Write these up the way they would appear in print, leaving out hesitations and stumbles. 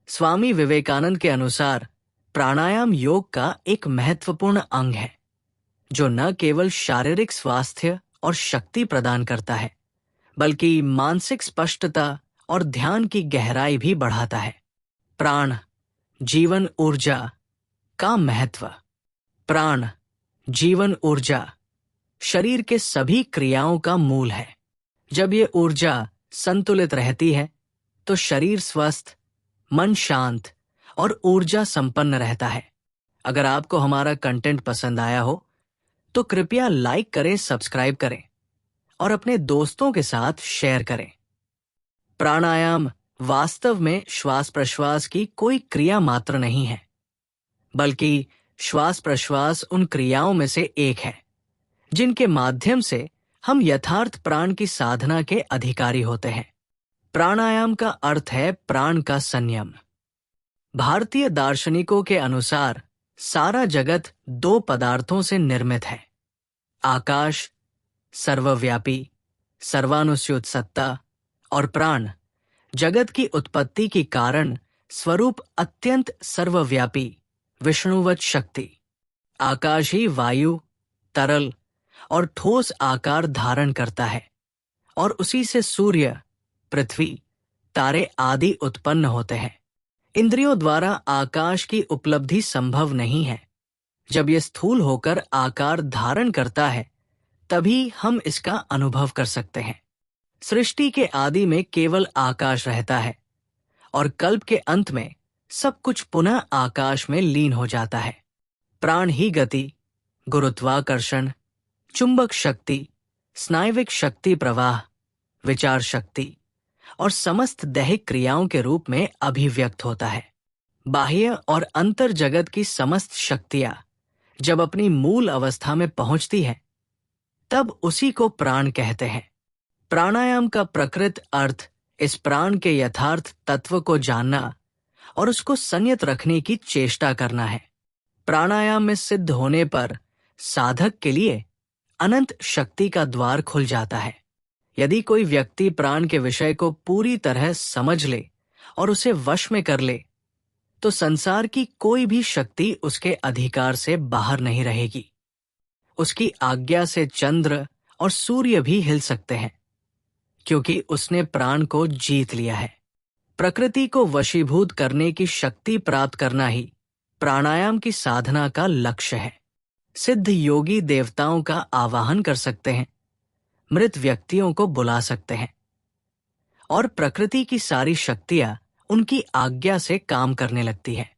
स्वामी विवेकानंद के अनुसार प्राणायाम योग का एक महत्वपूर्ण अंग है, जो न केवल शारीरिक स्वास्थ्य और शक्ति प्रदान करता है, बल्कि मानसिक स्पष्टता और ध्यान की गहराई भी बढ़ाता है। प्राण, जीवन ऊर्जा का महत्व। प्राण, जीवन ऊर्जा शरीर के सभी क्रियाओं का मूल है। जब ये ऊर्जा संतुलित रहती है, तो शरीर स्वस्थ, मन शांत और ऊर्जा संपन्न रहता है। अगर आपको हमारा कंटेंट पसंद आया हो, तो कृपया लाइक करें, सब्सक्राइब करें और अपने दोस्तों के साथ शेयर करें। प्राणायाम वास्तव में श्वास प्रश्वास की कोई क्रिया मात्र नहीं है, बल्कि श्वास प्रश्वास उन क्रियाओं में से एक है जिनके माध्यम से हम यथार्थ प्राण की साधना के अधिकारी होते हैं। प्राणायाम का अर्थ है प्राण का संयम। भारतीय दार्शनिकों के अनुसार सारा जगत दो पदार्थों से निर्मित है: आकाश, सर्वव्यापी, सर्वानुस्यूत सत्ता, और प्राण, जगत की उत्पत्ति की कारण स्वरूप अत्यंत सर्वव्यापी, विष्णुवत शक्ति। आकाश ही वायु, तरल और ठोस आकार धारण करता है, और उसी से सूर्य, पृथ्वी, तारे आदि उत्पन्न होते हैं। इंद्रियों द्वारा आकाश की उपलब्धि संभव नहीं है। जब यह स्थूल होकर आकार धारण करता है, तभी हम इसका अनुभव कर सकते हैं। सृष्टि के आदि में केवल आकाश रहता है, और कल्प के अंत में सब कुछ पुनः आकाश में लीन हो जाता है। प्राण ही गति, गुरुत्वाकर्षण, चुंबक शक्ति, स्नायविक शक्ति प्रवाह, विचार शक्ति और समस्त दैहिक क्रियाओं के रूप में अभिव्यक्त होता है। बाह्य और अंतर जगत की समस्त शक्तियां जब अपनी मूल अवस्था में पहुंचती है, तब उसी को प्राण कहते हैं। प्राणायाम का प्रकृत अर्थ इस प्राण के यथार्थ तत्व को जानना और उसको संयत रखने की चेष्टा करना है। प्राणायाम में सिद्ध होने पर साधक के लिए अनंत शक्ति का द्वार खुल जाता है। यदि कोई व्यक्ति प्राण के विषय को पूरी तरह समझ ले और उसे वश में कर ले, तो संसार की कोई भी शक्ति उसके अधिकार से बाहर नहीं रहेगी। उसकी आज्ञा से चंद्र और सूर्य भी हिल सकते हैं, क्योंकि उसने प्राण को जीत लिया है। प्रकृति को वशीभूत करने की शक्ति प्राप्त करना ही प्राणायाम की साधना का लक्ष्य है। सिद्ध योगी देवताओं का आवाहन कर सकते हैं, मृत व्यक्तियों को बुला सकते हैं, और प्रकृति की सारी शक्तियां उनकी आज्ञा से काम करने लगती है।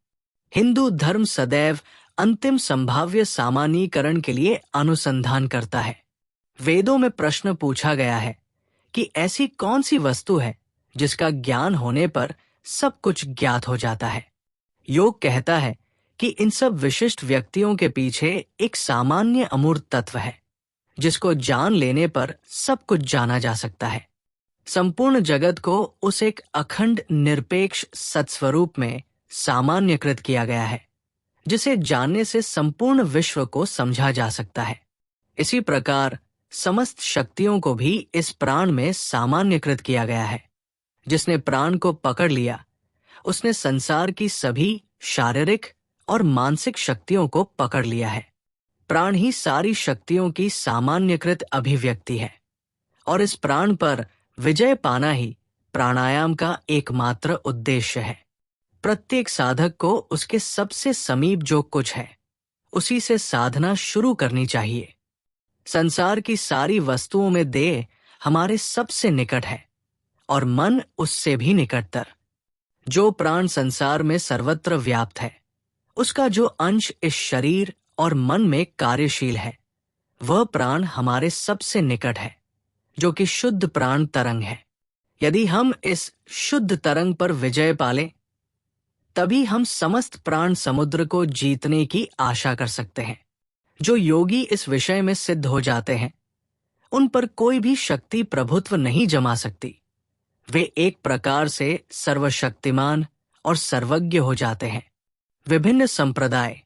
हिंदू धर्म सदैव अंतिम संभाव्य सामान्यीकरण के लिए अनुसंधान करता है। वेदों में प्रश्न पूछा गया है कि ऐसी कौन सी वस्तु है जिसका ज्ञान होने पर सब कुछ ज्ञात हो जाता है। योग कहता है कि इन सब विशिष्ट व्यक्तियों के पीछे एक सामान्य अमूर्त तत्व है, जिसको जान लेने पर सब कुछ जाना जा सकता है। संपूर्ण जगत को उस एक अखंड निरपेक्ष सत्स्वरूप में सामान्यकृत किया गया है, जिसे जानने से संपूर्ण विश्व को समझा जा सकता है। इसी प्रकार समस्त शक्तियों को भी इस प्राण में सामान्यकृत किया गया है। जिसने प्राण को पकड़ लिया, उसने संसार की सभी शारीरिक और मानसिक शक्तियों को पकड़ लिया है। प्राण ही सारी शक्तियों की सामान्यकृत अभिव्यक्ति है, और इस प्राण पर विजय पाना ही प्राणायाम का एकमात्र उद्देश्य है। प्रत्येक साधक को उसके सबसे समीप जो कुछ है, उसी से साधना शुरू करनी चाहिए। संसार की सारी वस्तुओं में देह हमारे सबसे निकट है, और मन उससे भी निकटतर। जो प्राण संसार में सर्वत्र व्याप्त है, उसका जो अंश इस शरीर और मन में कार्यशील है, वह प्राण हमारे सबसे निकट है, जो कि शुद्ध प्राण तरंग है। यदि हम इस शुद्ध तरंग पर विजय पालें, तभी हम समस्त प्राण समुद्र को जीतने की आशा कर सकते हैं। जो योगी इस विषय में सिद्ध हो जाते हैं, उन पर कोई भी शक्ति प्रभुत्व नहीं जमा सकती। वे एक प्रकार से सर्वशक्तिमान और सर्वज्ञ हो जाते हैं। विभिन्न संप्रदाय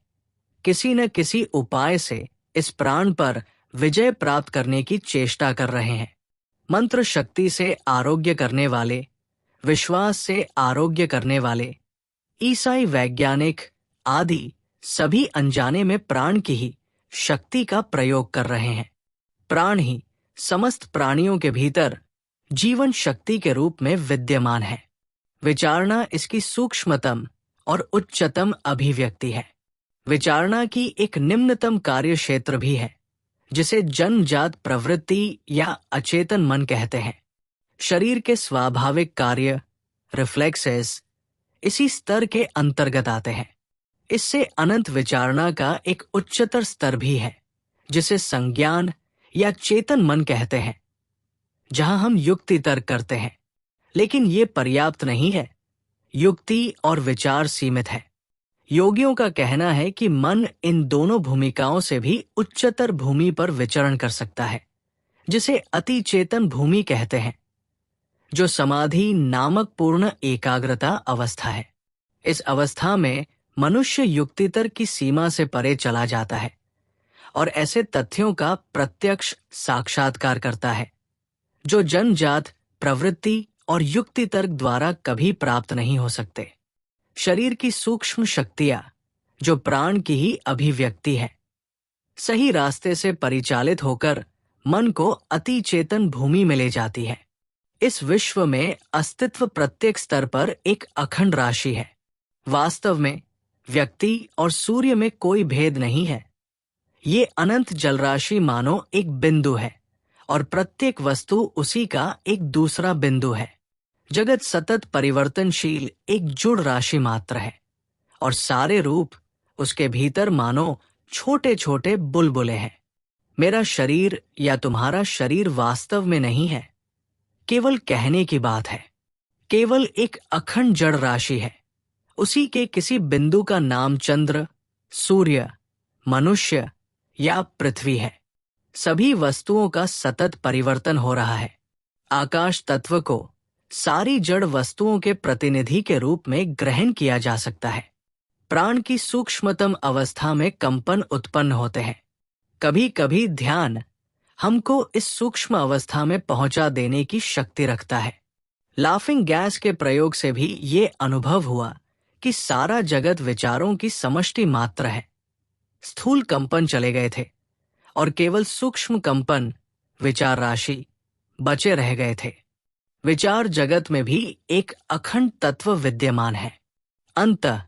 किसी न किसी उपाय से इस प्राण पर विजय प्राप्त करने की चेष्टा कर रहे हैं। मंत्र शक्ति से आरोग्य करने वाले, विश्वास से आरोग्य करने वाले, ईसाई वैज्ञानिक आदि सभी अनजाने में प्राण की ही शक्ति का प्रयोग कर रहे हैं। प्राण ही समस्त प्राणियों के भीतर जीवन शक्ति के रूप में विद्यमान है। विचारना इसकी सूक्ष्मतम और उच्चतम अभिव्यक्ति है। विचारना की एक निम्नतम कार्य क्षेत्र भी है, जिसे जन्मजात प्रवृत्ति या अचेतन मन कहते हैं। शरीर के स्वाभाविक कार्य, रिफ्लेक्सेस, इसी स्तर के अंतर्गत आते हैं। इससे अनंत विचारना का एक उच्चतर स्तर भी है, जिसे संज्ञान या चेतन मन कहते हैं, जहां हम युक्ति तर्क करते हैं। लेकिन ये पर्याप्त नहीं है। युक्ति और विचार सीमित है। योगियों का कहना है कि मन इन दोनों भूमिकाओं से भी उच्चतर भूमि पर विचरण कर सकता है, जिसे अति चेतन भूमि कहते हैं, जो समाधि नामक पूर्ण एकाग्रता अवस्था है। इस अवस्था में मनुष्य युक्ति तर्क की सीमा से परे चला जाता है और ऐसे तथ्यों का प्रत्यक्ष साक्षात्कार करता है, जो जन्मजात प्रवृत्ति और युक्ति तर्क द्वारा कभी प्राप्त नहीं हो सकते। शरीर की सूक्ष्म शक्तियां, जो प्राण की ही अभिव्यक्ति है, सही रास्ते से परिचालित होकर मन को अति चेतन भूमि में ले जाती है। इस विश्व में अस्तित्व प्रत्येक स्तर पर एक अखंड राशि है। वास्तव में व्यक्ति और सूर्य में कोई भेद नहीं है। ये अनंत जलराशि मानो एक बिंदु है और प्रत्येक वस्तु उसी का एक दूसरा बिंदु है। जगत सतत परिवर्तनशील एक जुड़ राशि मात्र है और सारे रूप उसके भीतर मानो छोटे छोटे बुलबुले हैं। मेरा शरीर या तुम्हारा शरीर वास्तव में नहीं है, केवल कहने की बात है। केवल एक अखंड जड़ राशि है। उसी के किसी बिंदु का नाम चंद्र, सूर्य, मनुष्य या पृथ्वी है। सभी वस्तुओं का सतत परिवर्तन हो रहा है। आकाश तत्व को सारी जड़ वस्तुओं के प्रतिनिधि के रूप में ग्रहण किया जा सकता है। प्राण की सूक्ष्मतम अवस्था में कंपन उत्पन्न होते हैं। कभी कभी ध्यान हमको इस सूक्ष्म अवस्था में पहुंचा देने की शक्ति रखता है। लाफिंग गैस के प्रयोग से भी ये अनुभव हुआ कि सारा जगत विचारों की समष्टि मात्र है। स्थूल कंपन चले गए थे और केवल सूक्ष्म कंपन, विचार राशि, बचे रह गए थे। विचार जगत में भी एक अखंड तत्व विद्यमान है। अंततः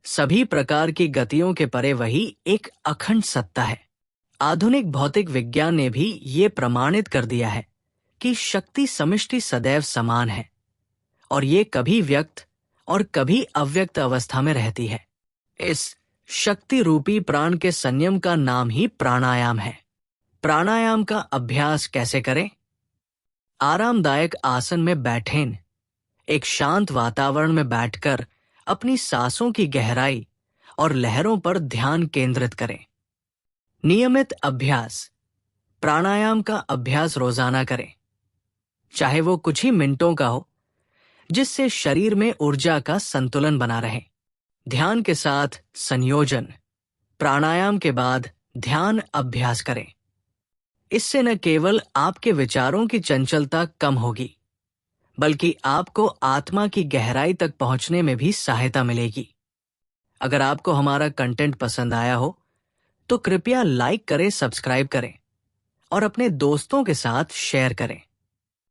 सभी प्रकार की गतियों के परे वही एक अखंड सत्ता है। आधुनिक भौतिक विज्ञान ने भी ये प्रमाणित कर दिया है कि शक्ति समष्टि सदैव समान है और ये कभी व्यक्त और कभी अव्यक्त अवस्था में रहती है। इस शक्ति रूपी प्राण के संयम का नाम ही प्राणायाम है। प्राणायाम का अभ्यास कैसे करें? आरामदायक आसन में बैठें। एक शांत वातावरण में बैठकर अपनी सांसों की गहराई और लहरों पर ध्यान केंद्रित करें। नियमित अभ्यास। प्राणायाम का अभ्यास रोजाना करें, चाहे वो कुछ ही मिनटों का हो, जिससे शरीर में ऊर्जा का संतुलन बना रहे। ध्यान के साथ संयोजन। प्राणायाम के बाद ध्यान अभ्यास करें। इससे न केवल आपके विचारों की चंचलता कम होगी, बल्कि आपको आत्मा की गहराई तक पहुंचने में भी सहायता मिलेगी। अगर आपको हमारा कंटेंट पसंद आया हो, तो कृपया लाइक करें, सब्सक्राइब करें और अपने दोस्तों के साथ शेयर करें।